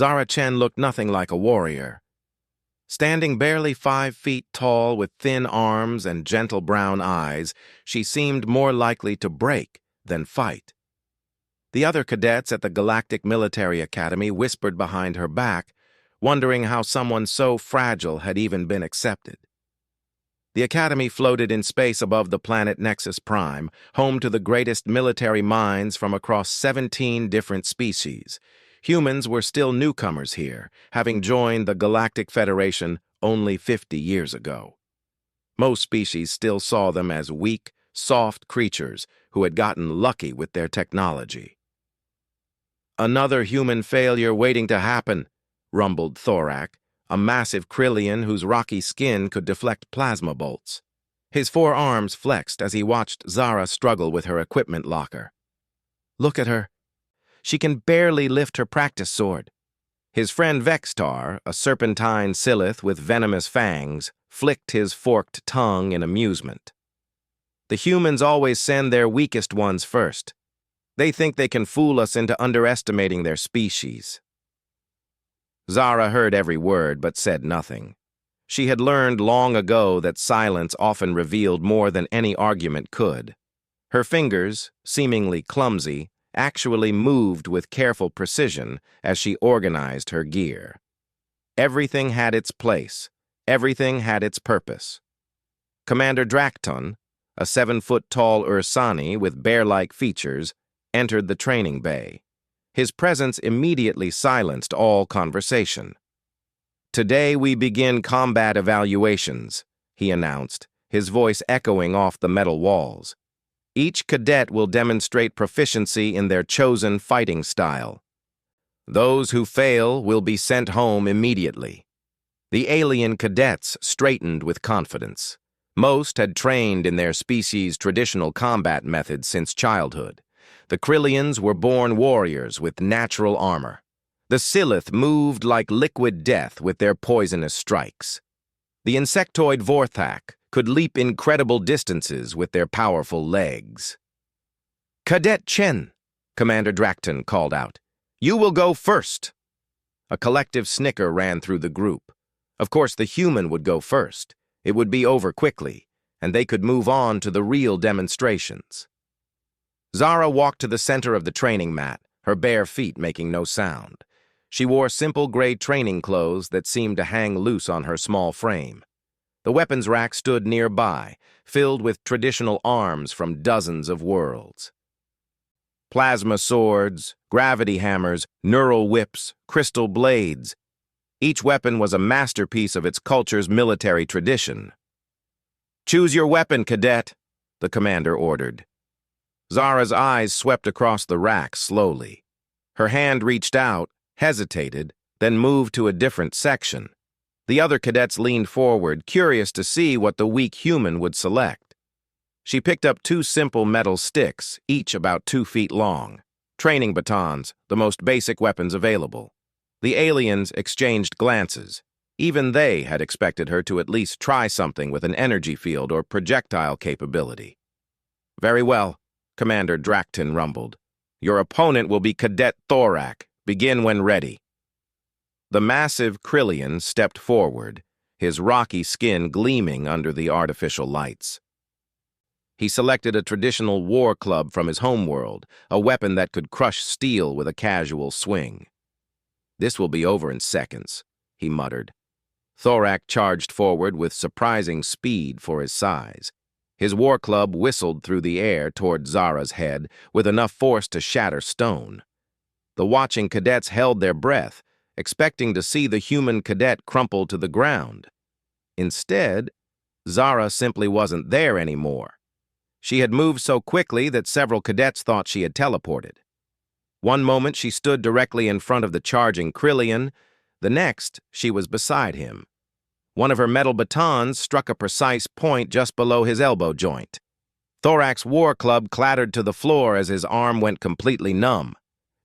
Zara Chen looked nothing like a warrior. Standing barely 5 feet tall with thin arms and gentle brown eyes, she seemed more likely to break than fight. The other cadets at the Galactic Military Academy whispered behind her back, wondering how someone so fragile had even been accepted. The Academy floated in space above the planet Nexus Prime, home to the greatest military minds from across 17 different species. Humans were still newcomers here, having joined the Galactic Federation only 50 years ago. Most species still saw them as weak, soft creatures who had gotten lucky with their technology. "Another human failure waiting to happen," rumbled Thorak, a massive Krillian whose rocky skin could deflect plasma bolts. His 4 arms flexed as he watched Zara struggle with her equipment locker. "Look at her. She can barely lift her practice sword." His friend Vextar, a serpentine Silith with venomous fangs, flicked his forked tongue in amusement. "The humans always send their weakest ones first. They think they can fool us into underestimating their species." Zara heard every word but said nothing. She had learned long ago that silence often revealed more than any argument could. Her fingers, seemingly clumsy, actually moved with careful precision as she organized her gear. Everything had its place. Everything had its purpose. Commander Drakton, a 7-foot-tall Ursani with bear-like features, entered the training bay. His presence immediately silenced all conversation. "Today we begin combat evaluations," he announced, his voice echoing off the metal walls. "Each cadet will demonstrate proficiency in their chosen fighting style. Those who fail will be sent home immediately." The alien cadets straightened with confidence. Most had trained in their species' traditional combat methods since childhood. The Krillians were born warriors with natural armor. The Silith moved like liquid death with their poisonous strikes. The insectoid Vorthak could leap incredible distances with their powerful legs. "Cadet Chen," Commander Drakton called out, "you will go first." A collective snicker ran through the group. Of course, the human would go first. It would be over quickly, and they could move on to the real demonstrations. Zara walked to the center of the training mat, her bare feet making no sound. She wore simple gray training clothes that seemed to hang loose on her small frame. The weapons rack stood nearby, filled with traditional arms from dozens of worlds. Plasma swords, gravity hammers, neural whips, crystal blades. Each weapon was a masterpiece of its culture's military tradition. "Choose your weapon, cadet," the commander ordered. Zara's eyes swept across the rack slowly. Her hand reached out, hesitated, then moved to a different section. The other cadets leaned forward, curious to see what the weak human would select. She picked up 2 simple metal sticks, each about 2 feet long. Training batons, the most basic weapons available. The aliens exchanged glances. Even they had expected her to at least try something with an energy field or projectile capability. "Very well," Commander Drakton rumbled. "Your opponent will be Cadet Thorak. Begin when ready." The massive Krillian stepped forward, his rocky skin gleaming under the artificial lights. He selected a traditional war club from his homeworld, a weapon that could crush steel with a casual swing. "This will be over in seconds," he muttered. Thorak charged forward with surprising speed for his size. His war club whistled through the air toward Zara's head with enough force to shatter stone. The watching cadets held their breath, expecting to see the human cadet crumple to the ground. Instead, Zara simply wasn't there anymore. She had moved so quickly that several cadets thought she had teleported. One moment she stood directly in front of the charging Krillian, the next she was beside him. One of her metal batons struck a precise point just below his elbow joint. Thorak's war club clattered to the floor as his arm went completely numb.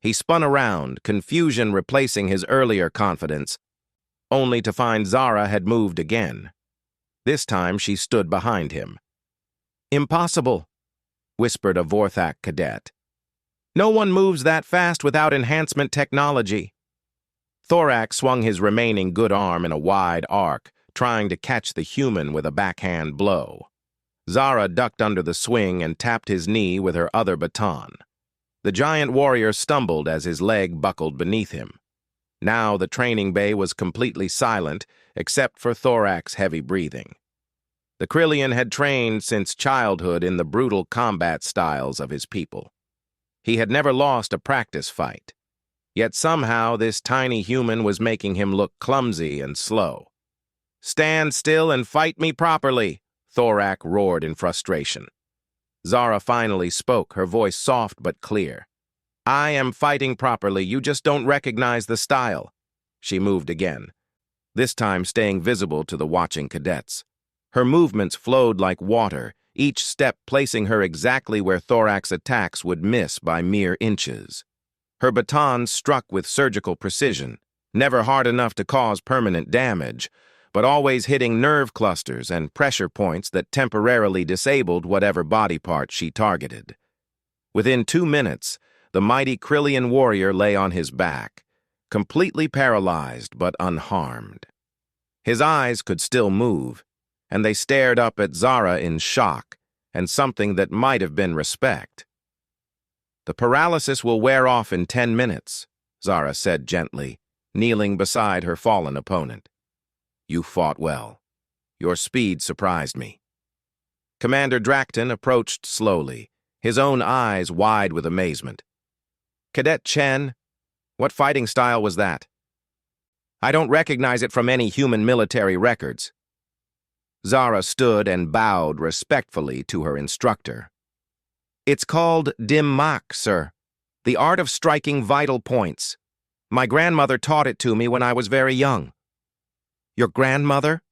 He spun around, confusion replacing his earlier confidence, only to find Zara had moved again. This time she stood behind him. "Impossible," whispered a Vorthak cadet. "No one moves that fast without enhancement technology." Thorax swung his remaining good arm in a wide arc, trying to catch the human with a backhand blow. Zara ducked under the swing and tapped his knee with her other baton. The giant warrior stumbled as his leg buckled beneath him. Now the training bay was completely silent, except for Thorax's heavy breathing. The Krillian had trained since childhood in the brutal combat styles of his people. He had never lost a practice fight. Yet somehow this tiny human was making him look clumsy and slow. "Stand still and fight me properly," Thorax roared in frustration. Zara finally spoke, her voice soft but clear. "I am fighting properly, you just don't recognize the style." She moved again, this time staying visible to the watching cadets. Her movements flowed like water, each step placing her exactly where Thorax's attacks would miss by mere inches. Her baton struck with surgical precision, never hard enough to cause permanent damage, but always hitting nerve clusters and pressure points that temporarily disabled whatever body part she targeted. Within 2 minutes, the mighty Krillian warrior lay on his back, completely paralyzed but unharmed. His eyes could still move, and they stared up at Zara in shock and something that might have been respect. "The paralysis will wear off in 10 minutes, Zara said gently, kneeling beside her fallen opponent. "You fought well. Your speed surprised me." Commander Dracton approached slowly, his own eyes wide with amazement. "Cadet Chen, what fighting style was that?" "I don't recognize it from any human military records." Zara stood and bowed respectfully to her instructor. "It's called dim mak, sir. The art of striking vital points. My grandmother taught it to me when I was very young." "Your grandmother?"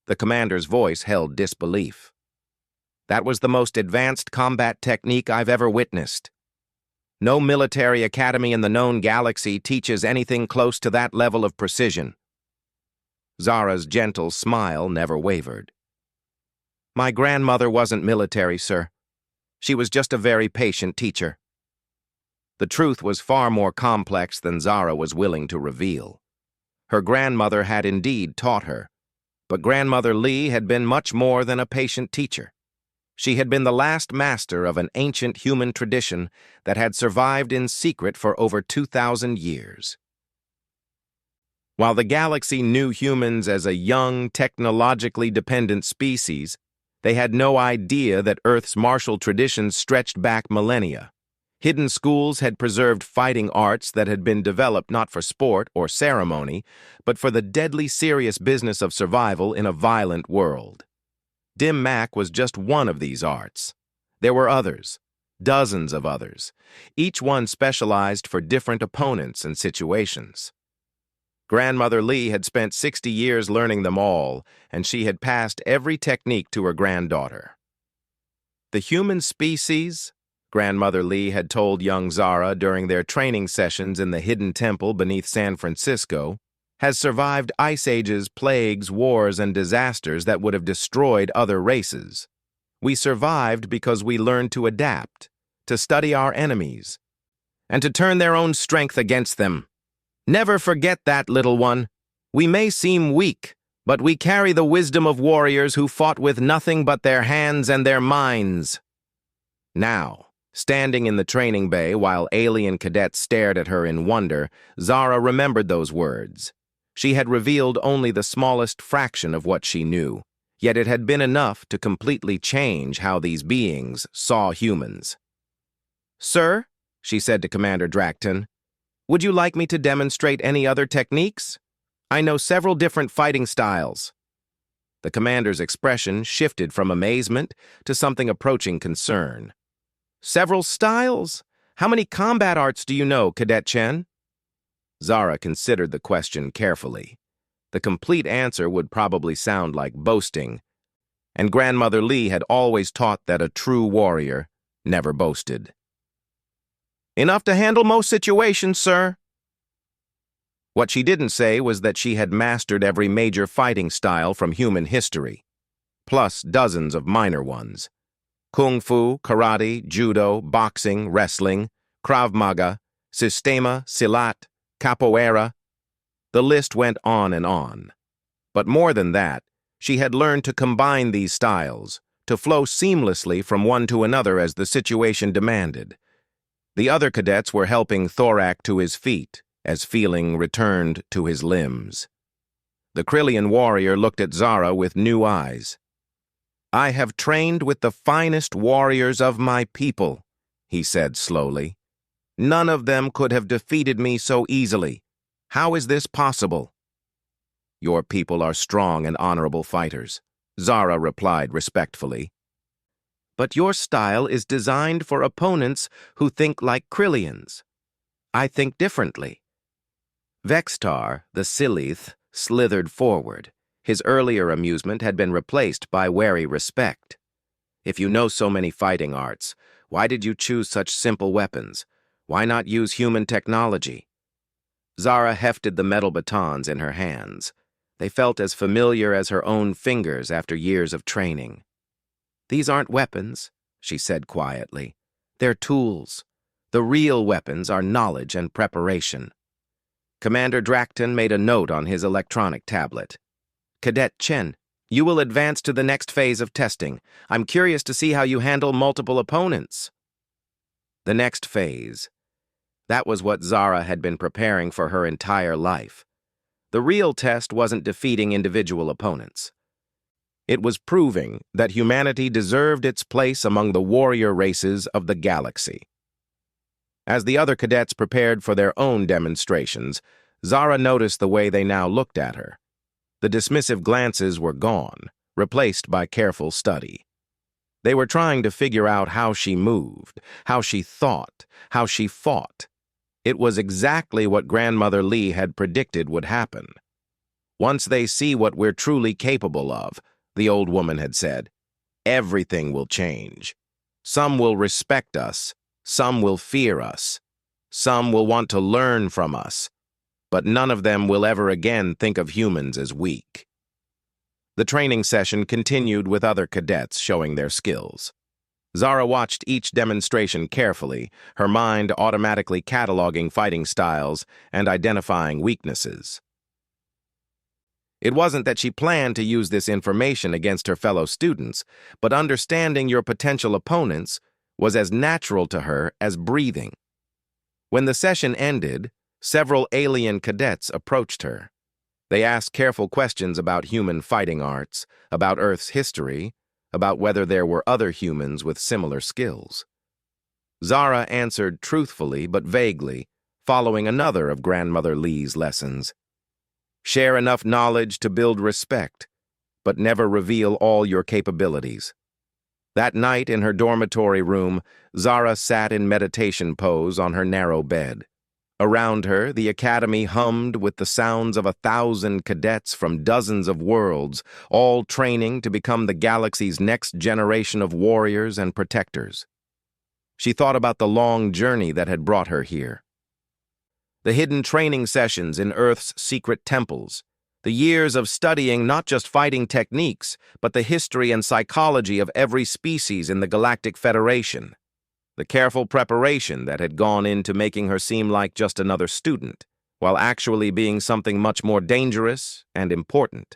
The commander's voice held disbelief. "That was the most advanced combat technique I've ever witnessed. No military academy in the known galaxy teaches anything close to that level of precision." Zara's gentle smile never wavered. "My grandmother wasn't military, sir. She was just a very patient teacher." The truth was far more complex than Zara was willing to reveal. Her grandmother had indeed taught her, but Grandmother Lee had been much more than a patient teacher. She had been the last master of an ancient human tradition that had survived in secret for over 2,000 years. While the galaxy knew humans as a young, technologically dependent species, they had no idea that Earth's martial traditions stretched back millennia. Hidden schools had preserved fighting arts that had been developed not for sport or ceremony, but for the deadly serious business of survival in a violent world. Dim mak was just one of these arts. There were others, dozens of others, each one specialized for different opponents and situations. Grandmother Lee had spent 60 years learning them all, and she had passed every technique to her granddaughter. "The human species," Grandmother Lee had told young Zara during their training sessions in the hidden temple beneath San Francisco, "has survived ice ages, plagues, wars, and disasters that would have destroyed other races. We survived because we learned to adapt, to study our enemies, and to turn their own strength against them. Never forget that, little one. We may seem weak, but we carry the wisdom of warriors who fought with nothing but their hands and their minds." Now, standing in the training bay while alien cadets stared at her in wonder, Zara remembered those words. She had revealed only the smallest fraction of what she knew, yet it had been enough to completely change how these beings saw humans. "Sir," she said to Commander Dracton, "would you like me to demonstrate any other techniques? I know several different fighting styles." The commander's expression shifted from amazement to something approaching concern. "Several styles? How many combat arts do you know, Cadet Chen?" Zara considered the question carefully. The complete answer would probably sound like boasting, and Grandmother Lee had always taught that a true warrior never boasted. "Enough to handle most situations, sir." What she didn't say was that she had mastered every major fighting style from human history, plus dozens of minor ones. Kung Fu, Karate, Judo, Boxing, Wrestling, Krav Maga, Sistema, Silat, Capoeira, The list went on and on. But more than that, she had learned to combine these styles, to flow seamlessly from one to another as the situation demanded. The other cadets were helping Thorak to his feet as feeling returned to his limbs. The Krillian warrior looked at Zara with new eyes. "I have trained with the finest warriors of my people," he said slowly. "None of them could have defeated me so easily. How is this possible?" "Your people are strong and honorable fighters," Zara replied respectfully. "But your style is designed for opponents who think like Krillians. I think differently." Vextar, the Silith, slithered forward. His earlier amusement had been replaced by wary respect. "If you know so many fighting arts, why did you choose such simple weapons? Why not use human technology?" Zara hefted the metal batons in her hands. They felt as familiar as her own fingers after years of training. "These aren't weapons," she said quietly. "They're tools. The real weapons are knowledge and preparation." Commander Drakton made a note on his electronic tablet. "Cadet Chen, you will advance to the next phase of testing. I'm curious to see how you handle multiple opponents." The next phase. That was what Zara had been preparing for her entire life. The real test wasn't defeating individual opponents. It was proving that humanity deserved its place among the warrior races of the galaxy. As the other cadets prepared for their own demonstrations, Zara noticed the way they now looked at her. The dismissive glances were gone, replaced by careful study. They were trying to figure out how she moved, how she thought, how she fought. It was exactly what Grandmother Lee had predicted would happen. "Once they see what we're truly capable of," the old woman had said, "everything will change. Some will respect us. Some will fear us. Some will want to learn from us. But none of them will ever again think of humans as weak." The training session continued with other cadets showing their skills. Zara watched each demonstration carefully, her mind automatically cataloging fighting styles and identifying weaknesses. It wasn't that she planned to use this information against her fellow students, but understanding your potential opponents was as natural to her as breathing. When the session ended, several alien cadets approached her. They asked careful questions about human fighting arts, about Earth's history, about whether there were other humans with similar skills. Zara answered truthfully but vaguely, following another of Grandmother Lee's lessons. Share enough knowledge to build respect, but never reveal all your capabilities. That night in her dormitory room, Zara sat in meditation pose on her narrow bed. Around her, the academy hummed with the sounds of 1,000 cadets from dozens of worlds, all training to become the galaxy's next generation of warriors and protectors. She thought about the long journey that had brought her here. The hidden training sessions in Earth's secret temples, the years of studying not just fighting techniques, but the history and psychology of every species in the Galactic Federation. The careful preparation that had gone into making her seem like just another student, while actually being something much more dangerous and important.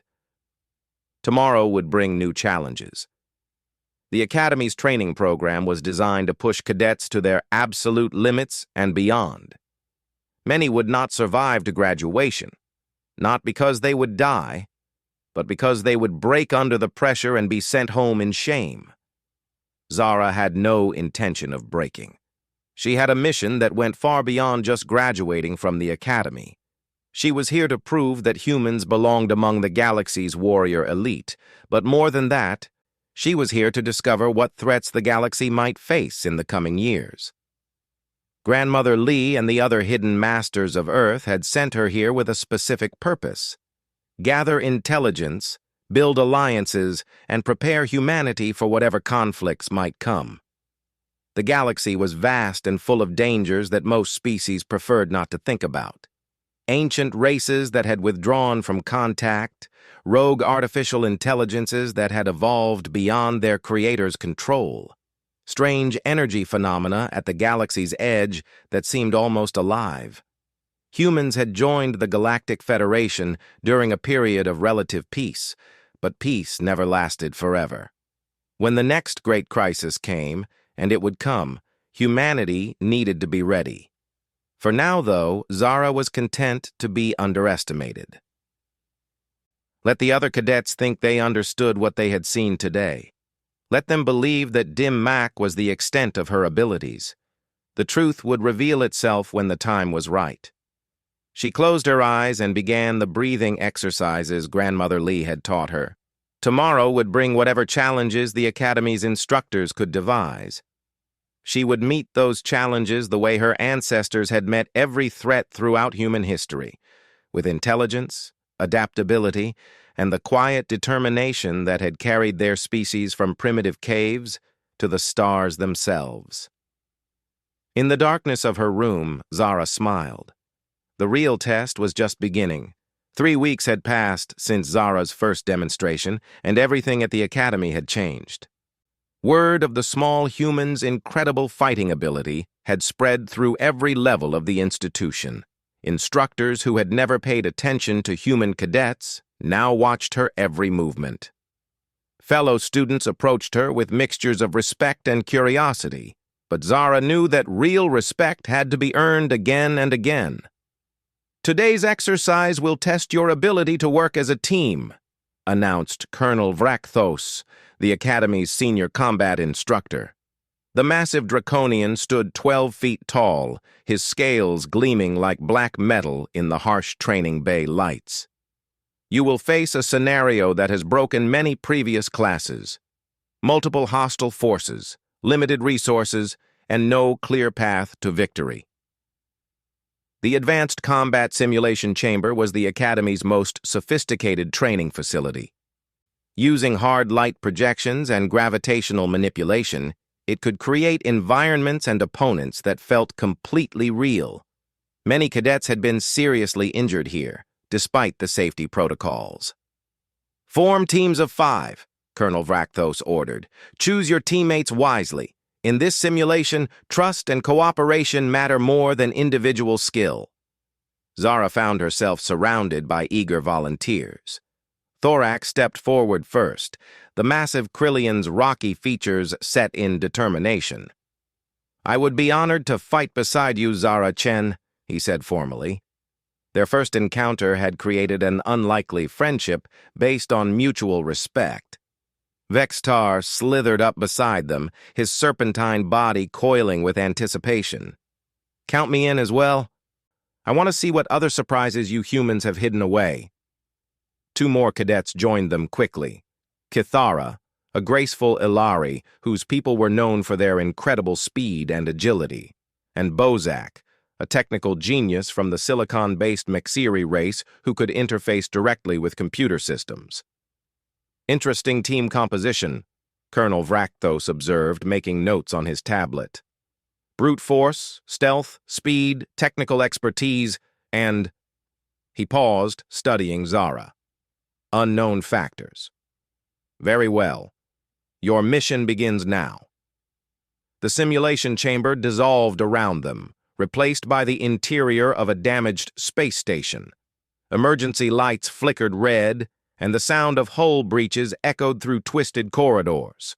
Tomorrow would bring new challenges. The Academy's training program was designed to push cadets to their absolute limits and beyond. Many would not survive to graduation, not because they would die, but because they would break under the pressure and be sent home in shame. Zara had no intention of breaking. She had a mission that went far beyond just graduating from the Academy. She was here to prove that humans belonged among the galaxy's warrior elite, but more than that, she was here to discover what threats the galaxy might face in the coming years. Grandmother Lee and the other hidden masters of Earth had sent her here with a specific purpose: gather intelligence, build alliances, and prepare humanity for whatever conflicts might come. The galaxy was vast and full of dangers that most species preferred not to think about. Ancient races that had withdrawn from contact, rogue artificial intelligences that had evolved beyond their creator's control, strange energy phenomena at the galaxy's edge that seemed almost alive. Humans had joined the Galactic Federation during a period of relative peace, but peace never lasted forever. When the next great crisis came, and it would come, humanity needed to be ready. For now, though, Zara was content to be underestimated. Let the other cadets think they understood what they had seen today. Let them believe that Dim Mak was the extent of her abilities. The truth would reveal itself when the time was right. She closed her eyes and began the breathing exercises Grandmother Lee had taught her. Tomorrow would bring whatever challenges the Academy's instructors could devise. She would meet those challenges the way her ancestors had met every threat throughout human history, with intelligence, adaptability, and the quiet determination that had carried their species from primitive caves to the stars themselves. In the darkness of her room, Zara smiled. The real test was just beginning. 3 weeks had passed since Zara's first demonstration, and everything at the Academy had changed. Word of the small human's incredible fighting ability had spread through every level of the institution. Instructors who had never paid attention to human cadets now watched her every movement. Fellow students approached her with mixtures of respect and curiosity, but Zara knew that real respect had to be earned again and again. "Today's exercise will test your ability to work as a team," announced Colonel Vrakthos, the Academy's senior combat instructor. The massive draconian stood 12 feet tall, his scales gleaming like black metal in the harsh training bay lights. "You will face a scenario that has broken many previous classes. Multiple hostile forces, limited resources, and no clear path to victory." The Advanced Combat Simulation Chamber was the Academy's most sophisticated training facility. Using hard light projections and gravitational manipulation, it could create environments and opponents that felt completely real. Many cadets had been seriously injured here, despite the safety protocols. "Form teams of 5, Colonel Vrakthos ordered. "Choose your teammates wisely. In this simulation, trust and cooperation matter more than individual skill." Zara found herself surrounded by eager volunteers. Thorax stepped forward first, the massive Krillian's rocky features set in determination. "I would be honored to fight beside you, Zara Chen," he said formally. Their first encounter had created an unlikely friendship based on mutual respect. Vextar slithered up beside them, his serpentine body coiling with anticipation. "Count me in as well. I want to see what other surprises you humans have hidden away." 2 more cadets joined them quickly. Kithara, a graceful Ilari whose people were known for their incredible speed and agility, and Bozak, a technical genius from the silicon-based Mexiri race who could interface directly with computer systems. "Interesting team composition," Colonel Vrakthos observed, making notes on his tablet. "Brute force, stealth, speed, technical expertise, and—" He paused, studying Zara. "Unknown factors. Very well. Your mission begins now." The simulation chamber dissolved around them, replaced by the interior of a damaged space station. Emergency lights flickered red, and the sound of hull breaches echoed through twisted corridors.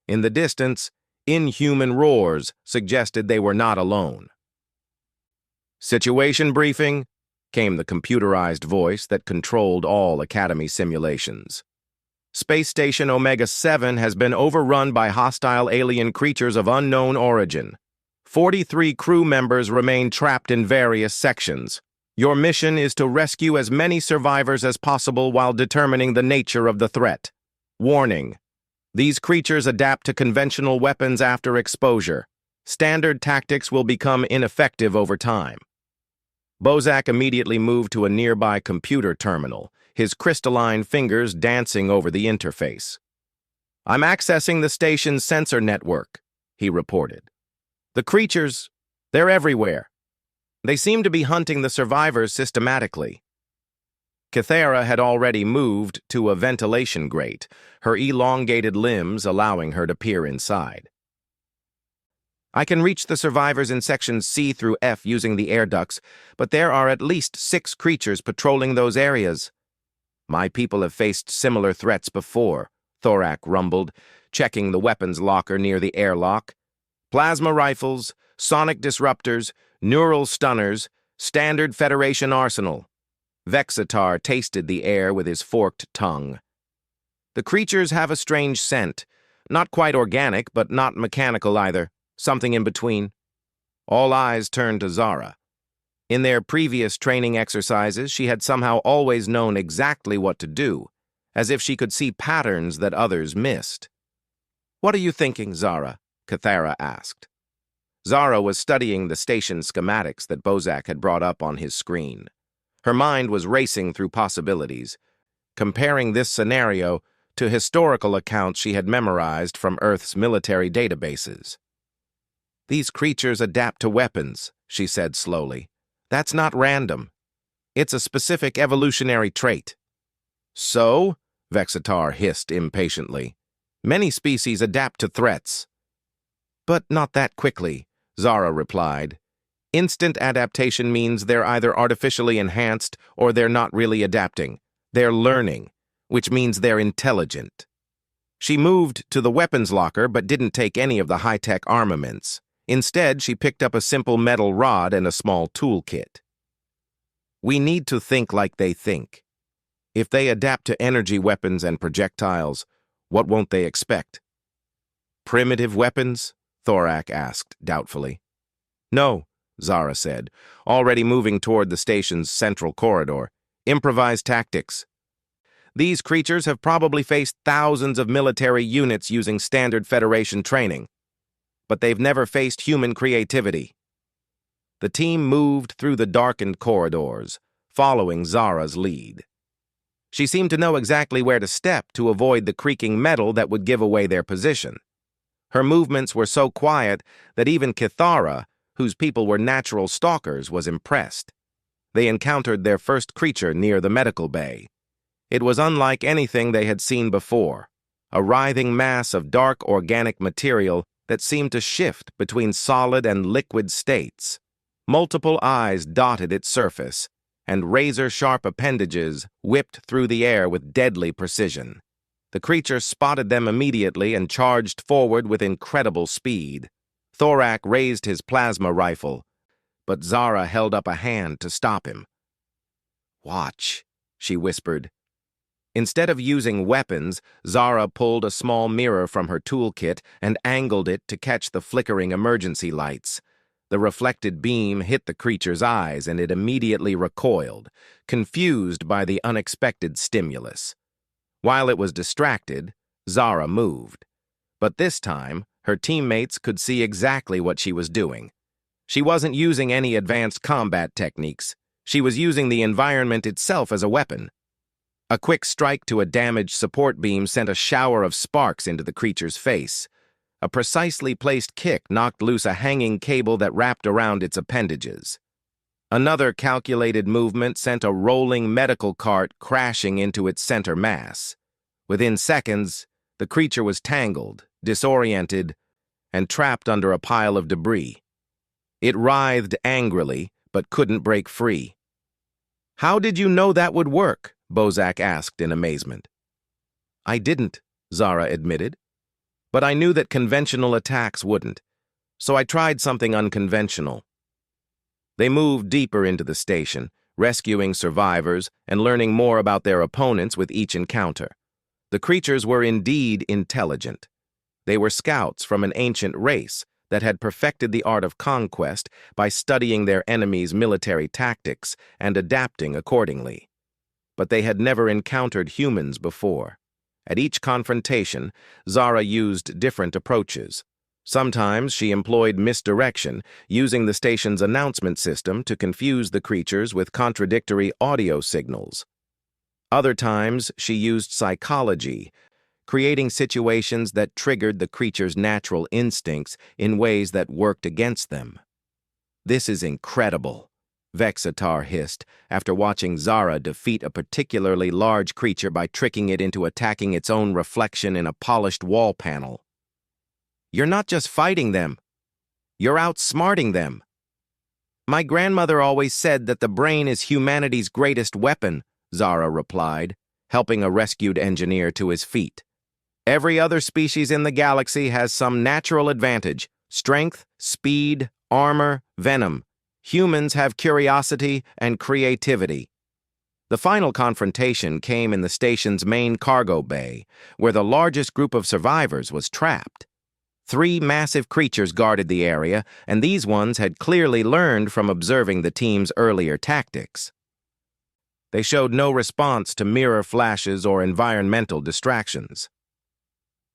In the distance, inhuman roars suggested they were not alone. "Situation briefing," came the computerized voice that controlled all Academy simulations. "Space Station Omega-7 has been overrun by hostile alien creatures of unknown origin. 43 crew members remain trapped in various sections. Your mission is to rescue as many survivors as possible while determining the nature of the threat. Warning: these creatures adapt to conventional weapons after exposure. Standard tactics will become ineffective over time." Bozak immediately moved to a nearby computer terminal, his crystalline fingers dancing over the interface. "I'm accessing the station's sensor network," he reported. "The creatures, they're everywhere. They seem to be hunting the survivors systematically." Kithara had already moved to a ventilation grate, her elongated limbs allowing her to peer inside. I can reach the survivors in sections C through F using the air ducts, but there are at least 6 creatures patrolling those areas. My people have faced similar threats before, Thorak rumbled, checking the weapons locker near the airlock. Plasma rifles, sonic disruptors, neural stunners, standard Federation arsenal. Vexatar tasted the air with his forked tongue. The creatures have a strange scent, not quite organic, but not mechanical either, something in between. All eyes turned to Zara. In their previous training exercises, she had somehow always known exactly what to do, as if she could see patterns that others missed. "What are you thinking, Zara?" Cathara asked. Zara was studying the station schematics that Bozak had brought up on his screen. Her mind was racing through possibilities, comparing this scenario to historical accounts she had memorized from Earth's military databases. "These creatures adapt to weapons," she said slowly. "That's not random. It's a specific evolutionary trait." "So?" Vexatar hissed impatiently. "Many species adapt to threats." "But not that quickly," Zara replied. "Instant adaptation means they're either artificially enhanced or they're not really adapting. They're learning, which means they're intelligent." She moved to the weapons locker but didn't take any of the high-tech armaments. Instead, she picked up a simple metal rod and a small toolkit. "We need to think like they think. If they adapt to energy weapons and projectiles, what won't they expect?" "Primitive weapons?" Thorak asked doubtfully. "No," Zara said, already moving toward the station's central corridor. "Improvised tactics. These creatures have probably faced thousands of military units using standard Federation training, but they've never faced human creativity." The team moved through the darkened corridors, following Zara's lead. She seemed to know exactly where to step to avoid the creaking metal that would give away their position. Her movements were so quiet that even Cathara, whose people were natural stalkers, was impressed. They encountered their first creature near the medical bay. It was unlike anything they had seen before, a writhing mass of dark organic material that seemed to shift between solid and liquid states. Multiple eyes dotted its surface, and razor-sharp appendages whipped through the air with deadly precision. The creature spotted them immediately and charged forward with incredible speed. Thorak raised his plasma rifle, but Zara held up a hand to stop him. "Watch," she whispered. Instead of using weapons, Zara pulled a small mirror from her toolkit and angled it to catch the flickering emergency lights. The reflected beam hit the creature's eyes, and it immediately recoiled, confused by the unexpected stimulus. While it was distracted, Zara moved. But this time, her teammates could see exactly what she was doing. She wasn't using any advanced combat techniques. She was using the environment itself as a weapon. A quick strike to a damaged support beam sent a shower of sparks into the creature's face. A precisely placed kick knocked loose a hanging cable that wrapped around its appendages. Another calculated movement sent a rolling medical cart crashing into its center mass. Within seconds, the creature was tangled, disoriented, and trapped under a pile of debris. It writhed angrily, but couldn't break free. "How did you know that would work?" Bozak asked in amazement. "I didn't," Zara admitted. "But I knew that conventional attacks wouldn't, so I tried something unconventional." They moved deeper into the station, rescuing survivors and learning more about their opponents with each encounter. The creatures were indeed intelligent. They were scouts from an ancient race that had perfected the art of conquest by studying their enemies' military tactics and adapting accordingly. But they had never encountered humans before. At each confrontation, Zara used different approaches. Sometimes she employed misdirection, using the station's announcement system to confuse the creatures with contradictory audio signals. Other times, she used psychology, creating situations that triggered the creature's natural instincts in ways that worked against them. "This is incredible," Vexatar hissed after watching Zara defeat a particularly large creature by tricking it into attacking its own reflection in a polished wall panel. "You're not just fighting them. You're outsmarting them. My grandmother always said that the brain is humanity's greatest weapon, Zara replied, helping a rescued engineer to his feet. Every other species in the galaxy has some natural advantage: strength, speed, armor, venom. Humans have curiosity and creativity. The final confrontation came in the station's main cargo bay, where the largest group of survivors was trapped. 3 massive creatures guarded the area, and these ones had clearly learned from observing the team's earlier tactics. They showed no response to mirror flashes or environmental distractions.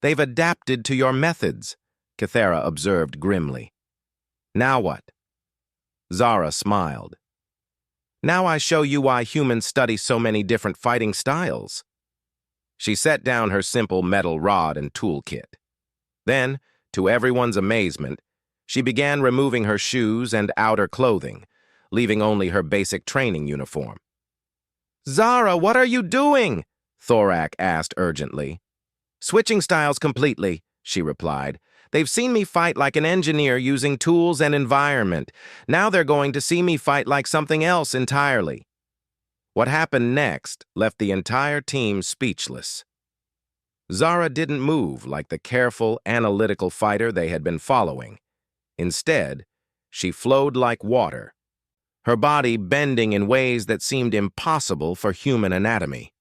They've adapted to your methods, Kythera observed grimly. Now what? Zara smiled. Now I show you why humans study so many different fighting styles. She set down her simple metal rod and toolkit. Then, to everyone's amazement, she began removing her shoes and outer clothing, leaving only her basic training uniform. Zara, what are you doing? Thorak asked urgently. Switching styles completely, she replied. They've seen me fight like an engineer using tools and environment. Now they're going to see me fight like something else entirely. What happened next left the entire team speechless. Zara didn't move like the careful, analytical fighter they had been following. Instead, she flowed like water, her body bending in ways that seemed impossible for human anatomy.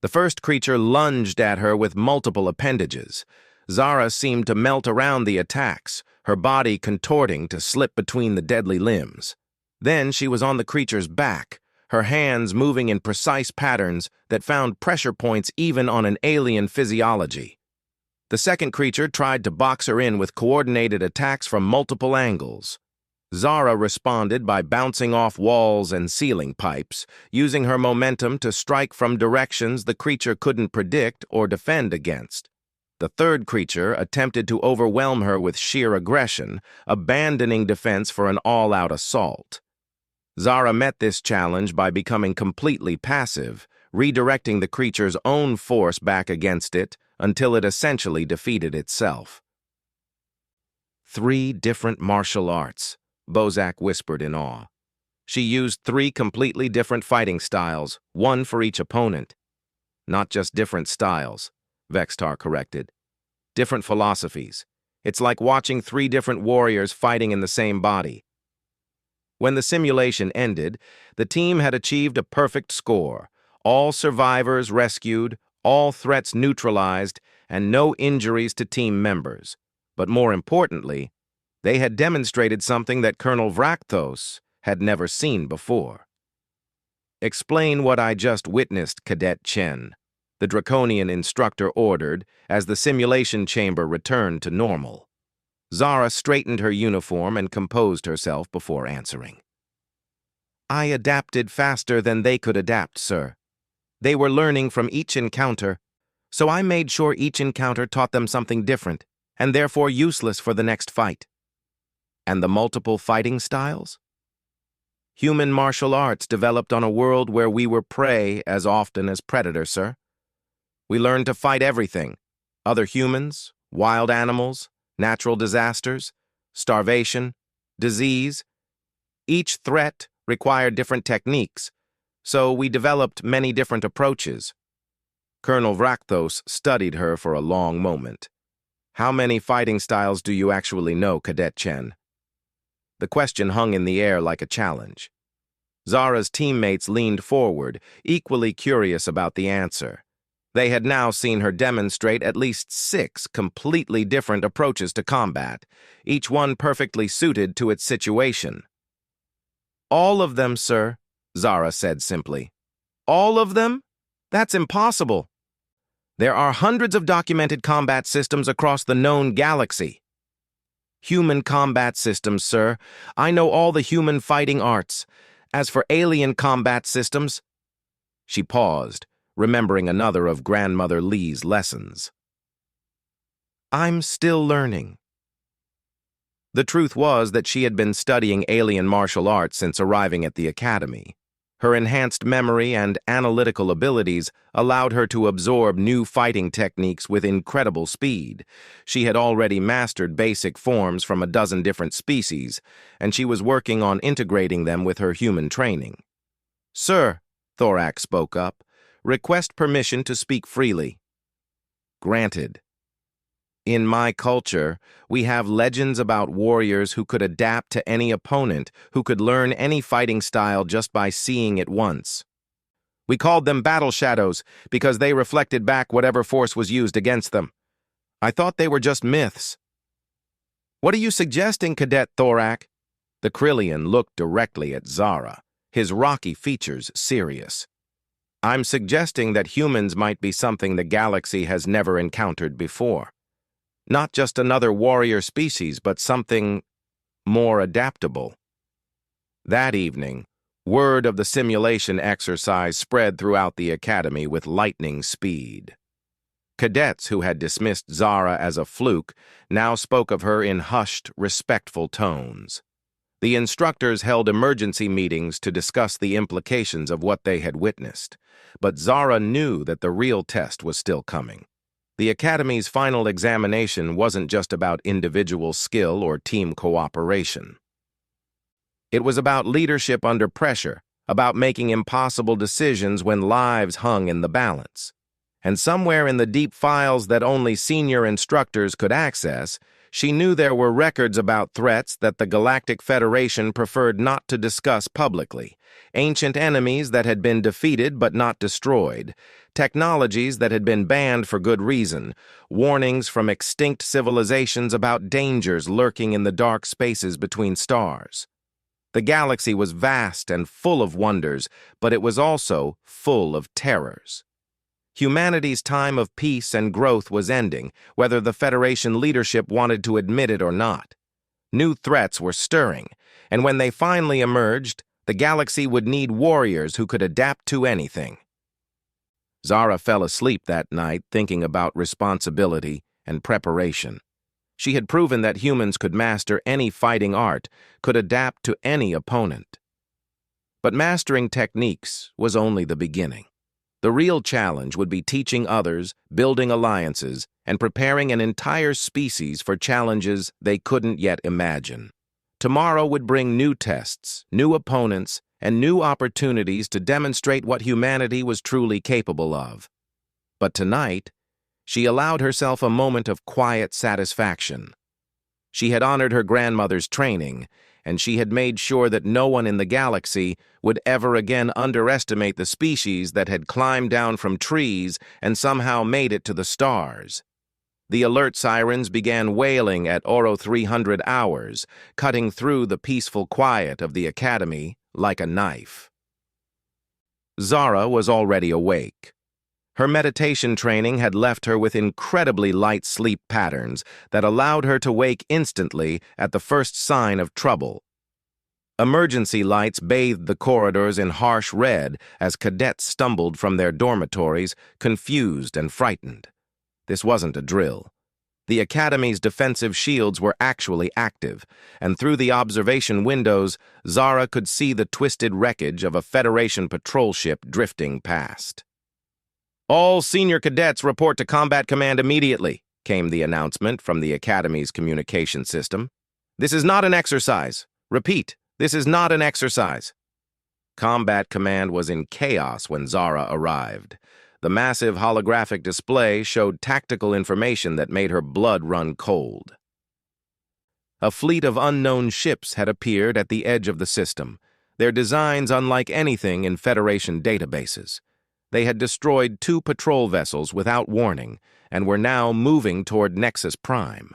The first creature lunged at her with multiple appendages. Zara seemed to melt around the attacks, her body contorting to slip between the deadly limbs. Then she was on the creature's back, her hands moving in precise patterns that found pressure points even on an alien physiology. The second creature tried to box her in with coordinated attacks from multiple angles. Zara responded by bouncing off walls and ceiling pipes, using her momentum to strike from directions the creature couldn't predict or defend against. The third creature attempted to overwhelm her with sheer aggression, abandoning defense for an all-out assault. Zara met this challenge by becoming completely passive, redirecting the creature's own force back against it until it essentially defeated itself. 3 different martial arts, Bozak whispered in awe. She used 3 completely different fighting styles, 1 for each opponent. Not just different styles, Vextar corrected. Different philosophies. It's like watching 3 different warriors fighting in the same body. When the simulation ended, the team had achieved a perfect score. All survivors rescued, all threats neutralized, and no injuries to team members. But more importantly, they had demonstrated something that Colonel Vrakthos had never seen before. Explain what I just witnessed, Cadet Chen, the draconian instructor ordered as the simulation chamber returned to normal. Zara straightened her uniform and composed herself before answering. I adapted faster than they could adapt, sir. They were learning from each encounter, so I made sure each encounter taught them something different, and therefore useless for the next fight. And the multiple fighting styles? Human martial arts developed on a world where we were prey as often as predator, sir. We learned to fight everything: other humans, wild animals, natural disasters, starvation, disease. Each threat required different techniques, so we developed many different approaches. Colonel Vrakthos studied her for a long moment. How many fighting styles do you actually know, Cadet Chen? The question hung in the air like a challenge. Zara's teammates leaned forward, equally curious about the answer. They had now seen her demonstrate at least 6 completely different approaches to combat, each one perfectly suited to its situation. All of them, sir, Zara said simply. All of them? That's impossible. There are hundreds of documented combat systems across the known galaxy. Human combat systems, sir. I know all the human fighting arts. As for alien combat systems... She paused, remembering another of Grandmother Lee's lessons. I'm still learning. The truth was that she had been studying alien martial arts since arriving at the academy. Her enhanced memory and analytical abilities allowed her to absorb new fighting techniques with incredible speed. She had already mastered basic forms from a dozen different species, and she was working on integrating them with her human training. "Sir," Thorak spoke up, "request permission to speak freely." "Granted." "In my culture, we have legends about warriors who could adapt to any opponent, who could learn any fighting style just by seeing it once. We called them battle shadows because they reflected back whatever force was used against them. I thought they were just myths." "What are you suggesting, Cadet Thorak?" The Krillian looked directly at Zara, his rocky features serious. "I'm suggesting that humans might be something the galaxy has never encountered before. Not just another warrior species, but something more adaptable." That evening, word of the simulation exercise spread throughout the academy with lightning speed. Cadets who had dismissed Zara as a fluke now spoke of her in hushed, respectful tones. The instructors held emergency meetings to discuss the implications of what they had witnessed, but Zara knew that the real test was still coming. The Academy's final examination wasn't just about individual skill or team cooperation. It was about leadership under pressure, about making impossible decisions when lives hung in the balance. And somewhere in the deep files that only senior instructors could access, she knew there were records about threats that the Galactic Federation preferred not to discuss publicly, ancient enemies that had been defeated but not destroyed, technologies that had been banned for good reason, warnings from extinct civilizations about dangers lurking in the dark spaces between stars. The galaxy was vast and full of wonders, but it was also full of terrors. Humanity's time of peace and growth was ending, whether the Federation leadership wanted to admit it or not. New threats were stirring, and when they finally emerged, the galaxy would need warriors who could adapt to anything. Zara fell asleep that night thinking about responsibility and preparation. She had proven that humans could master any fighting art, could adapt to any opponent. But mastering techniques was only the beginning. The real challenge would be teaching others, building alliances, and preparing an entire species for challenges they couldn't yet imagine. Tomorrow would bring new tests, new opponents, and new opportunities to demonstrate what humanity was truly capable of. But tonight, she allowed herself a moment of quiet satisfaction. She had honored her grandmother's training, and she had made sure that no one in the galaxy would ever again underestimate the species that had climbed down from trees and somehow made it to the stars. The alert sirens began wailing at Oro 300 hours, cutting through the peaceful quiet of the academy like a knife. Zara was already awake. Her meditation training had left her with incredibly light sleep patterns that allowed her to wake instantly at the first sign of trouble. Emergency lights bathed the corridors in harsh red as cadets stumbled from their dormitories, confused and frightened. This wasn't a drill. The Academy's defensive shields were actually active, and through the observation windows, Zara could see the twisted wreckage of a Federation patrol ship drifting past. "All senior cadets report to Combat Command immediately," came the announcement from the Academy's communication system. "This is not an exercise. Repeat, this is not an exercise." Combat Command was in chaos when Zara arrived. The massive holographic display showed tactical information that made her blood run cold. A fleet of unknown ships had appeared at the edge of the system, their designs unlike anything in Federation databases. They had destroyed 2 patrol vessels without warning and were now moving toward Nexus Prime.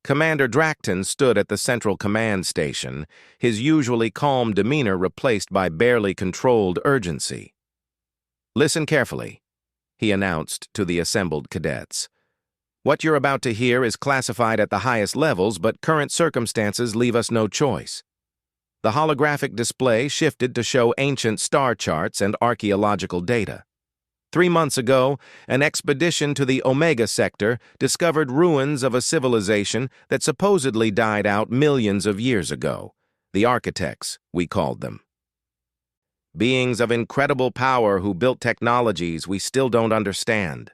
Commander Dracton stood at the central command station, his usually calm demeanor replaced by barely controlled urgency. "Listen carefully," he announced to the assembled cadets. "What you're about to hear is classified at the highest levels, but current circumstances leave us no choice." The holographic display shifted to show ancient star charts and archaeological data. 3 months ago, an expedition to the Omega sector discovered ruins of a civilization that supposedly died out millions of years ago. The Architects, we called them. beings of incredible power who built technologies we still don't understand.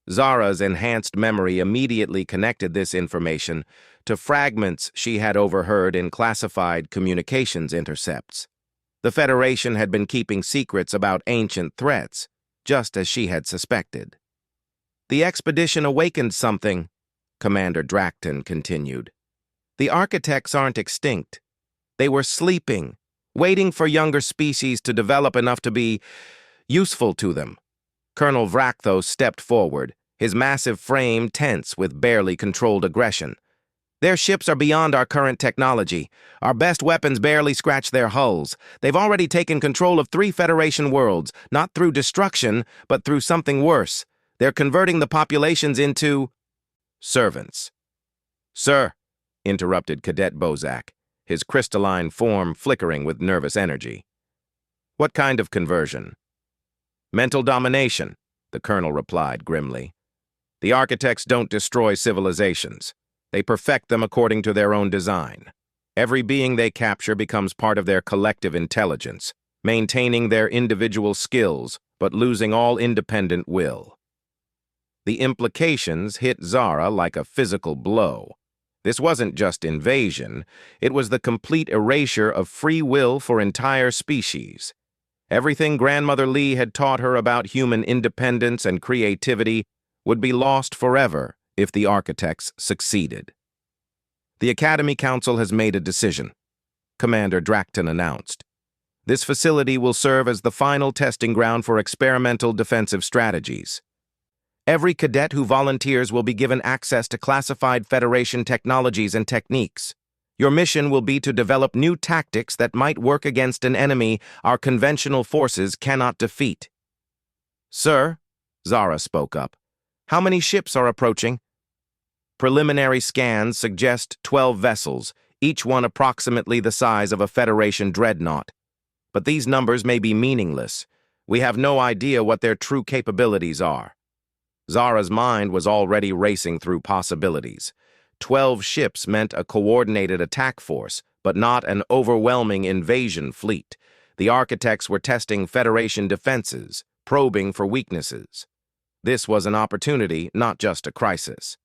Zara's enhanced memory immediately connected this information to fragments she had overheard in classified communications intercepts. The Federation had been keeping secrets about ancient threats, just as she had suspected. The expedition awakened something, Commander Dracton continued. The architects aren't extinct. They were sleeping, waiting for younger species to develop enough to be useful to them. Colonel Vrakthos stepped forward, his massive frame tense with barely controlled aggression. Their ships are beyond our current technology. Our best weapons barely scratch their hulls. They've already taken control of 3 Federation worlds, not through destruction, but through something worse. They're converting the populations into servants. Sir, interrupted Cadet Bozak, his crystalline form flickering with nervous energy. What kind of conversion? Mental domination, the colonel replied grimly. The architects don't destroy civilizations. They perfect them according to their own design. Every being they capture becomes part of their collective intelligence, maintaining their individual skills, but losing all independent will. The implications hit Zara like a physical blow. This wasn't just invasion, it was the complete erasure of free will for entire species. Everything Grandmother Lee had taught her about human independence and creativity would be lost forever if the architects succeeded. The Academy Council has made a decision, Commander Dracton announced. This facility will serve as the final testing ground for experimental defensive strategies. Every cadet who volunteers will be given access to classified Federation technologies and techniques. Your mission will be to develop new tactics that might work against an enemy our conventional forces cannot defeat. Sir, Zara spoke up, how many ships are approaching? Preliminary scans suggest 12 vessels, each one approximately the size of a Federation dreadnought. But these numbers may be meaningless. We have no idea what their true capabilities are. Zara's mind was already racing through possibilities. 12 ships meant a coordinated attack force, but not an overwhelming invasion fleet. The architects were testing Federation defenses, probing for weaknesses. This was an opportunity, not just a crisis.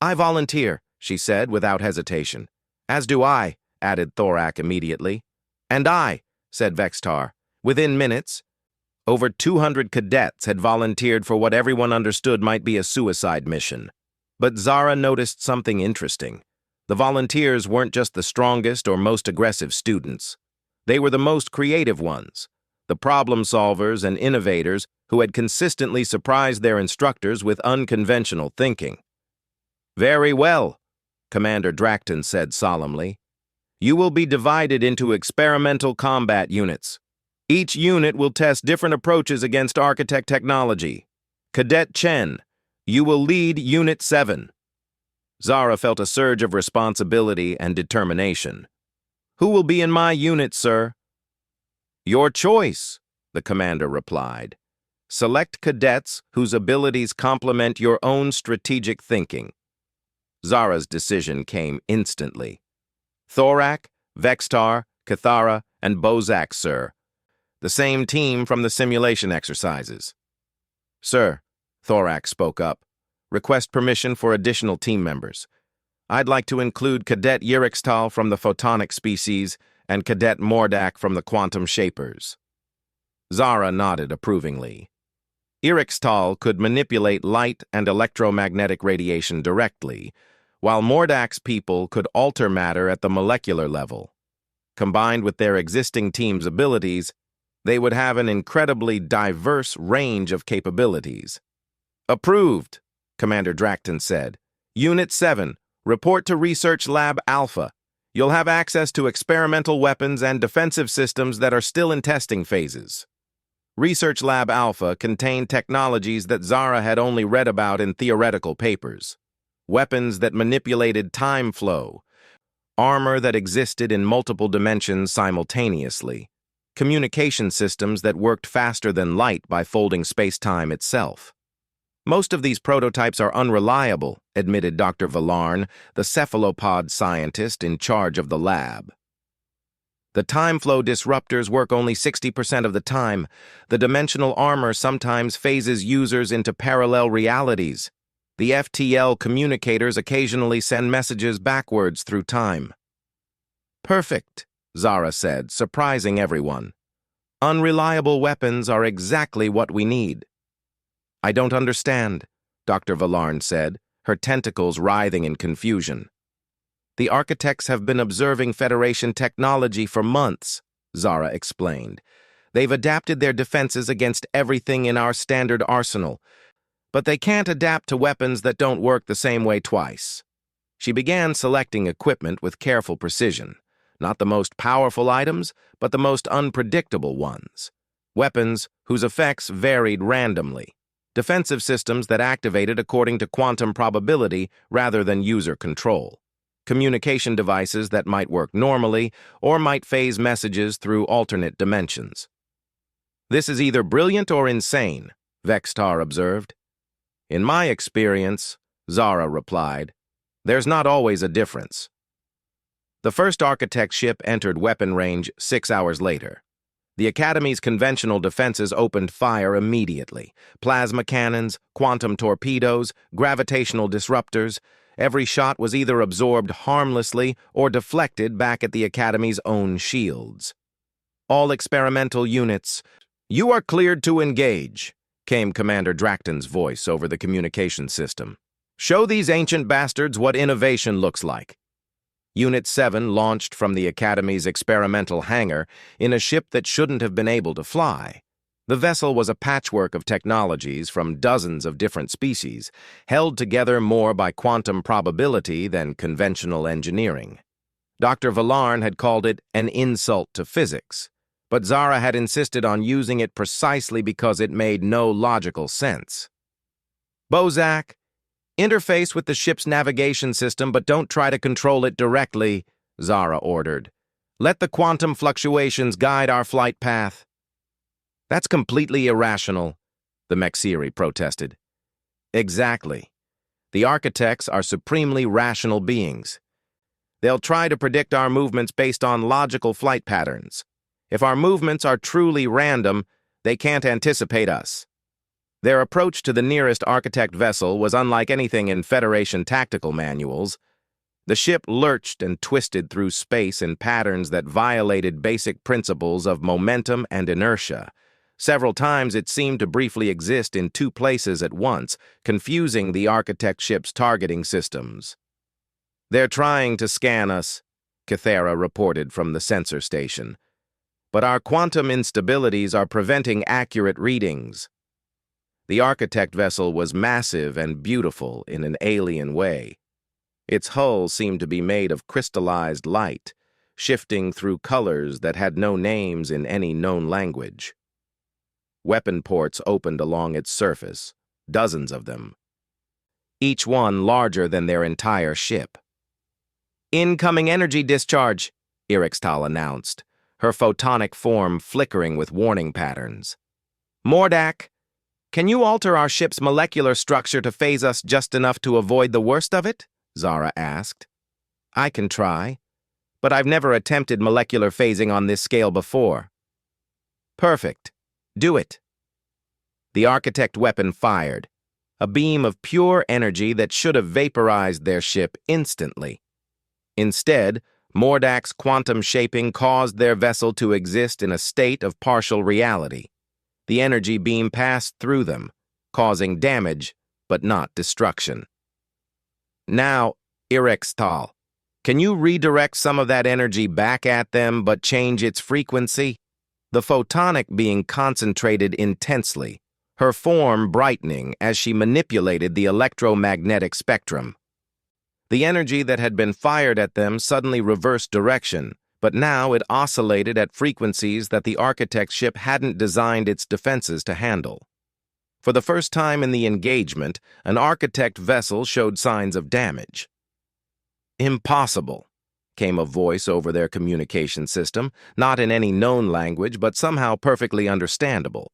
I volunteer, she said without hesitation. As do I, added Thorak immediately. And I, said Vextar. Within minutes, over 200 cadets had volunteered for what everyone understood might be a suicide mission. But Zara noticed something interesting. The volunteers weren't just the strongest or most aggressive students. They were the most creative ones, the problem solvers and innovators who had consistently surprised their instructors with unconventional thinking. Very well, Commander Dracton said solemnly. You will be divided into experimental combat units. Each unit will test different approaches against architect technology. Cadet Chen, you will lead Unit 7. Zara felt a surge of responsibility and determination. Who will be in my unit, sir? Your choice, the commander replied. Select cadets whose abilities complement your own strategic thinking. Zara's decision came instantly. Thorak, Vextar, Cathara, and Bozak, sir. The same team from the simulation exercises. Sir, Thorak spoke up. Request permission for additional team members. I'd like to include Cadet Yurixtal from the Photonic species and Cadet Mordak from the Quantum Shapers. Zara nodded approvingly. Yurixtal could manipulate light and electromagnetic radiation directly, while Mordak's people could alter matter at the molecular level. Combined with their existing team's abilities, they would have an incredibly diverse range of capabilities. Approved, Commander Dracton said. Unit 7, report to Research Lab Alpha. You'll have access to experimental weapons and defensive systems that are still in testing phases. Research Lab Alpha contained technologies that Zara had only read about in theoretical papers. Weapons that manipulated time flow, armor that existed in multiple dimensions simultaneously, communication systems that worked faster than light by folding space-time itself. Most of these prototypes are unreliable, admitted Dr. Villarn, the cephalopod scientist in charge of the lab. The time flow disruptors work only 60% of the time. The dimensional armor sometimes phases users into parallel realities. The FTL communicators occasionally send messages backwards through time. Perfect, Zara said, surprising everyone. Unreliable weapons are exactly what we need. I don't understand, Dr. Valarn said, her tentacles writhing in confusion. The architects have been observing Federation technology for months, Zara explained. They've adapted their defenses against everything in our standard arsenal, but they can't adapt to weapons that don't work the same way twice. She began selecting equipment with careful precision. Not the most powerful items, but the most unpredictable ones. Weapons whose effects varied randomly. Defensive systems that activated according to quantum probability rather than user control. Communication devices that might work normally or might phase messages through alternate dimensions. This is either brilliant or insane, Vextar observed. In my experience, Zara replied, there's not always a difference. The first architect ship entered weapon range 6 hours later. The Academy's conventional defenses opened fire immediately. Plasma cannons, quantum torpedoes, gravitational disruptors. Every shot was either absorbed harmlessly or deflected back at the Academy's own shields. All experimental units, you are cleared to engage, came Commander Dracton's voice over the communication system. Show these ancient bastards what innovation looks like. Unit 7 launched from the Academy's experimental hangar in a ship that shouldn't have been able to fly. The vessel was a patchwork of technologies from dozens of different species, held together more by quantum probability than conventional engineering. Dr. Valarn had called it an insult to physics, but Zara had insisted on using it precisely because it made no logical sense. Bozak, interface with the ship's navigation system, but don't try to control it directly, Zara ordered. Let the quantum fluctuations guide our flight path. That's completely irrational, the Mexiri protested. Exactly. The architects are supremely rational beings. They'll try to predict our movements based on logical flight patterns. If our movements are truly random, they can't anticipate us. Their approach to the nearest architect vessel was unlike anything in Federation tactical manuals. The ship lurched and twisted through space in patterns that violated basic principles of momentum and inertia. Several times it seemed to briefly exist in two places at once, confusing the architect ship's targeting systems. They're trying to scan us, Cathera reported from the sensor station. But our quantum instabilities are preventing accurate readings. The architect vessel was massive and beautiful in an alien way. Its hull seemed to be made of crystallized light, shifting through colors that had no names in any known language. Weapon ports opened along its surface, dozens of them, each one larger than their entire ship. Incoming energy discharge, Irixtal announced, her photonic form flickering with warning patterns. Mordak, can you alter our ship's molecular structure to phase us just enough to avoid the worst of it? Zara asked. I can try, but I've never attempted molecular phasing on this scale before. Perfect. Do it. The architect weapon fired, a beam of pure energy that should have vaporized their ship instantly. Instead, Mordak's quantum shaping caused their vessel to exist in a state of partial reality. The energy beam passed through them, causing damage, but not destruction. Now, Irextal, can you redirect some of that energy back at them but change its frequency? The photonic being concentrated intensely, her form brightening as she manipulated the electromagnetic spectrum. The energy that had been fired at them suddenly reversed direction, but now it oscillated at frequencies that the architect's ship hadn't designed its defenses to handle. For the first time in the engagement, an architect vessel showed signs of damage. Impossible, came a voice over their communication system, not in any known language, but somehow perfectly understandable.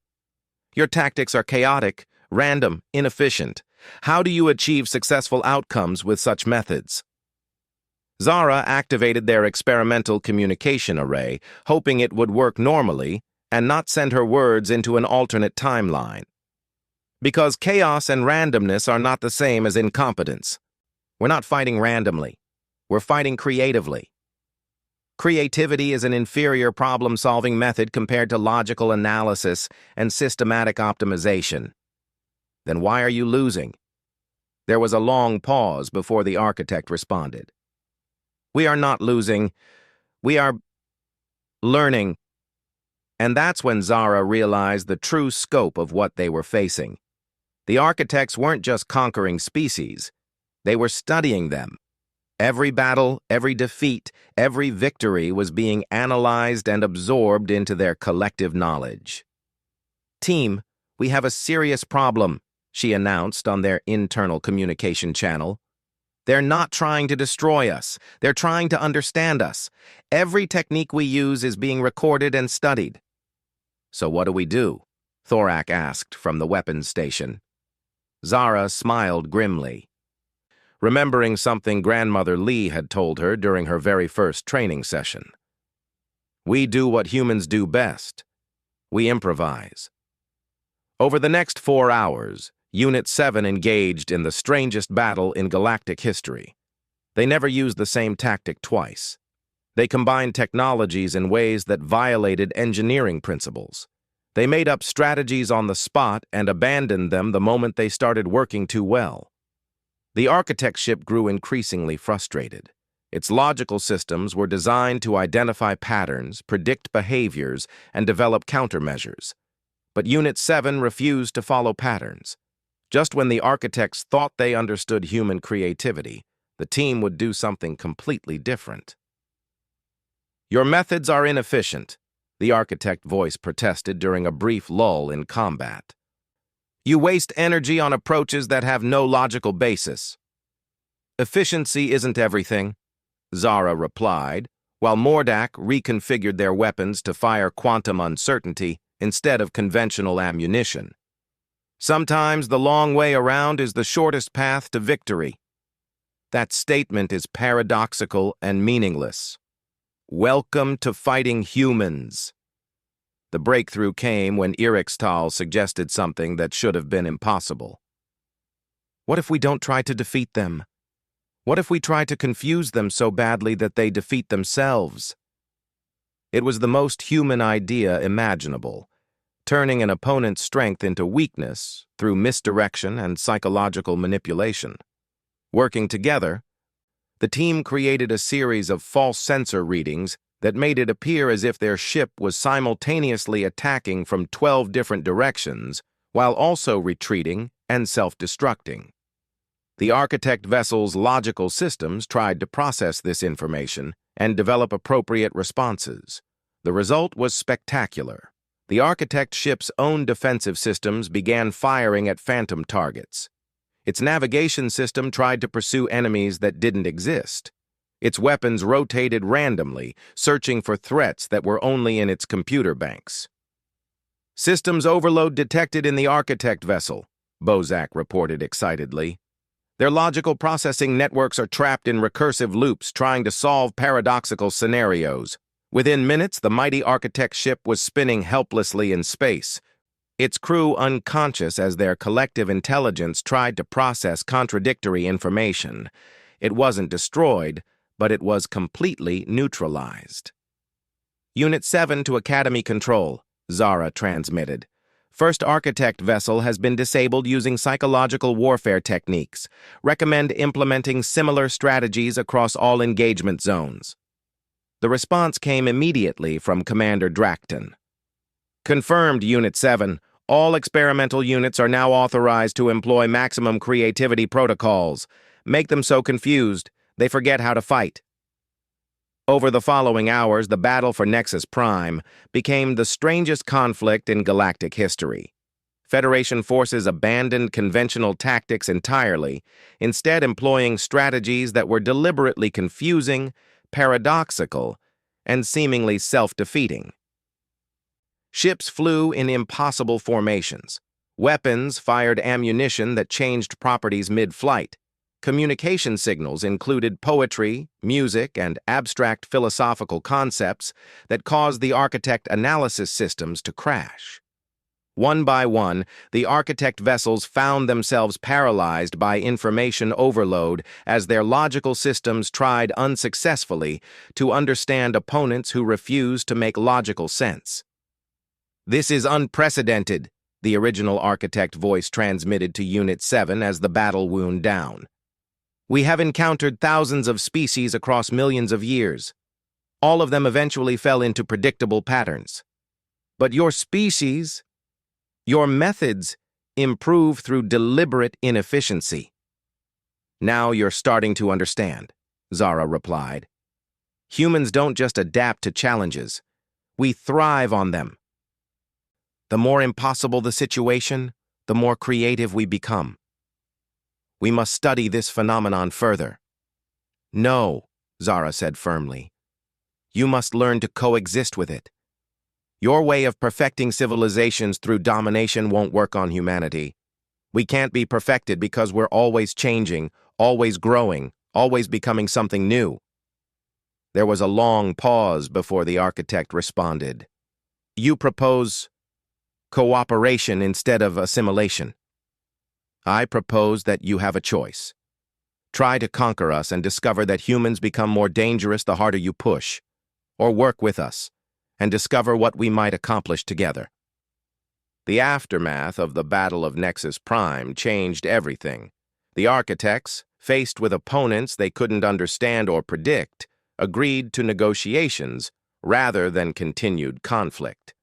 Your tactics are chaotic, random, inefficient. How do you achieve successful outcomes with such methods? Zara activated their experimental communication array, hoping it would work normally and not send her words into an alternate timeline. Because chaos and randomness are not the same as incompetence. We're not fighting randomly. We're fighting creatively. Creativity is an inferior problem-solving method compared to logical analysis and systematic optimization. Then why are you losing? There was a long pause before the architect responded. We are not losing. We are learning. And that's when Zara realized the true scope of what they were facing. The architects weren't just conquering species. They were studying them. Every battle, every defeat, every victory was being analyzed and absorbed into their collective knowledge. "Team, we have a serious problem," she announced on their internal communication channel. "They're not trying to destroy us. They're trying to understand us. Every technique we use is being recorded and studied." "So what do we do?" Thorak asked from the weapons station. Zara smiled grimly, remembering something Grandmother Lee had told her during her very first training session. "We do what humans do best. We improvise." Over the next 4 hours, Unit 7 engaged in the strangest battle in galactic history. They never used the same tactic twice. They combined technologies in ways that violated engineering principles. They made up strategies on the spot and abandoned them the moment they started working too well. The architect ship grew increasingly frustrated. Its logical systems were designed to identify patterns, predict behaviors, and develop countermeasures. But Unit 7 refused to follow patterns. Just when the architects thought they understood human creativity, the team would do something completely different. "Your methods are inefficient," the architect voice protested during a brief lull in combat. "You waste energy on approaches that have no logical basis." "Efficiency isn't everything," Zara replied, while Mordak reconfigured their weapons to fire quantum uncertainty instead of conventional ammunition. "Sometimes the long way around is the shortest path to victory." That statement is paradoxical and meaningless. Welcome to fighting humans. The breakthrough came when Irixtal suggested something that should have been impossible. "What if we don't try to defeat them? What if we try to confuse them so badly that they defeat themselves?" It was the most human idea imaginable, turning an opponent's strength into weakness through misdirection and psychological manipulation. Working together, the team created a series of false sensor readings that made it appear as if their ship was simultaneously attacking from 12 different directions while also retreating and self-destructing. The architect vessel's logical systems tried to process this information and develop appropriate responses. The result was spectacular. The architect ship's own defensive systems began firing at phantom targets. Its navigation system tried to pursue enemies that didn't exist. Its weapons rotated randomly, searching for threats that were only in its computer banks. "Systems overload detected in the architect vessel," Bozak reported excitedly. "Their logical processing networks are trapped in recursive loops trying to solve paradoxical scenarios. Within minutes, the mighty architect ship was spinning helplessly in space, its crew unconscious as their collective intelligence tried to process contradictory information. It wasn't destroyed, but it was completely neutralized." "Unit 7 to Academy Control," Zara transmitted. "First architect vessel has been disabled using psychological warfare techniques. Recommend implementing similar strategies across all engagement zones." The response came immediately from Commander Drakton. "Confirmed, Unit 7. All experimental units are now authorized to employ maximum creativity protocols. Make them so confused they forget how to fight." Over the following hours, the battle for Nexus Prime became the strangest conflict in galactic history. Federation forces abandoned conventional tactics entirely, instead employing strategies that were deliberately confusing, paradoxical, and seemingly self-defeating. Ships flew in impossible formations. Weapons fired ammunition that changed properties mid-flight. Communication signals included poetry, music, and abstract philosophical concepts that caused the architect analysis systems to crash. One by one, the architect vessels found themselves paralyzed by information overload as their logical systems tried unsuccessfully to understand opponents who refused to make logical sense. "This is unprecedented," the original architect voice transmitted to Unit 7 as the battle wound down. "We have encountered thousands of species across millions of years. All of them eventually fell into predictable patterns. But your species, your methods, improve through deliberate inefficiency." "Now you're starting to understand," Zara replied. "Humans don't just adapt to challenges. We thrive on them. The more impossible the situation, the more creative we become. We must study this phenomenon further." "No," Zara said firmly. "You must learn to coexist with it. Your way of perfecting civilizations through domination won't work on humanity. We can't be perfected because we're always changing, always growing, always becoming something new." There was a long pause before the architect responded. "You propose cooperation instead of assimilation. I propose that you have a choice. Try to conquer us and discover that humans become more dangerous the harder you push, or work with us and discover what we might accomplish together." The aftermath of the Battle of Nexus Prime changed everything. The architects, faced with opponents they couldn't understand or predict, agreed to negotiations rather than continued conflict.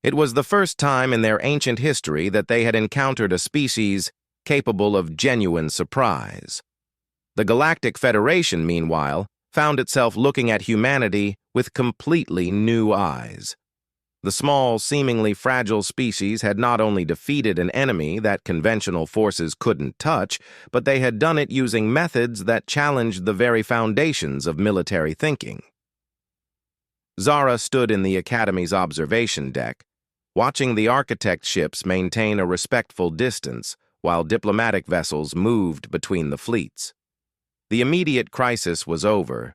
It was the first time in their ancient history that they had encountered a species capable of genuine surprise. The Galactic Federation, meanwhile, found itself looking at humanity with completely new eyes. The small, seemingly fragile species had not only defeated an enemy that conventional forces couldn't touch, but they had done it using methods that challenged the very foundations of military thinking. Zara stood in the Academy's observation deck, watching the architect ships maintain a respectful distance while diplomatic vessels moved between the fleets. The immediate crisis was over,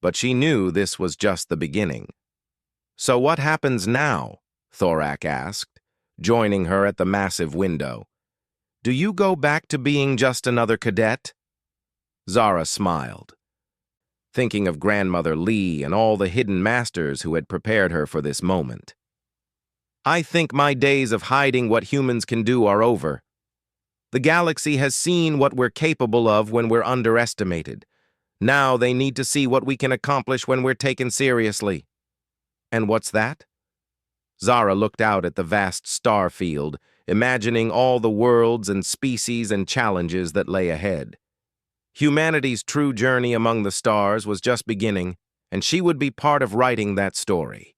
but she knew this was just the beginning. "So what happens now?" Thorak asked, joining her at the massive window. "Do you go back to being just another cadet?" Zara smiled, thinking of Grandmother Lee and all the hidden masters who had prepared her for this moment. "I think my days of hiding what humans can do are over. The galaxy has seen what we're capable of when we're underestimated. Now they need to see what we can accomplish when we're taken seriously." "And what's that?" Zara looked out at the vast star field, imagining all the worlds and species and challenges that lay ahead. Humanity's true journey among the stars was just beginning, and she would be part of writing that story.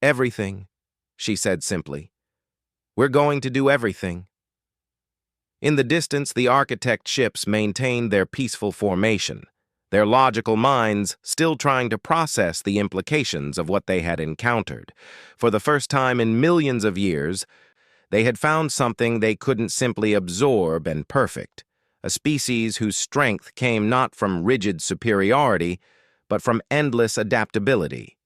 "Everything," she said simply. "We're going to do everything." In the distance, the architect ships maintained their peaceful formation, their logical minds still trying to process the implications of what they had encountered. For the first time in millions of years, they had found something they couldn't simply absorb and perfect, a species whose strength came not from rigid superiority, but from endless adaptability.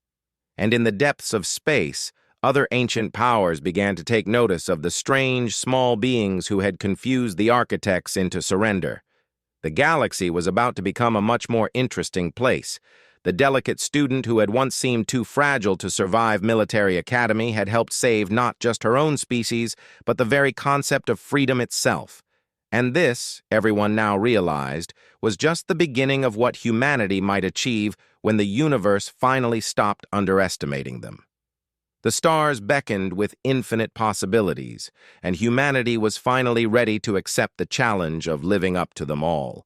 And in the depths of space, other ancient powers began to take notice of the strange, small beings who had confused the architects into surrender. The galaxy was about to become a much more interesting place. The delicate student who had once seemed too fragile to survive military academy had helped save not just her own species, but the very concept of freedom itself. And this, everyone now realized, was just the beginning of what humanity might achieve when the universe finally stopped underestimating them. The stars beckoned with infinite possibilities, and humanity was finally ready to accept the challenge of living up to them all.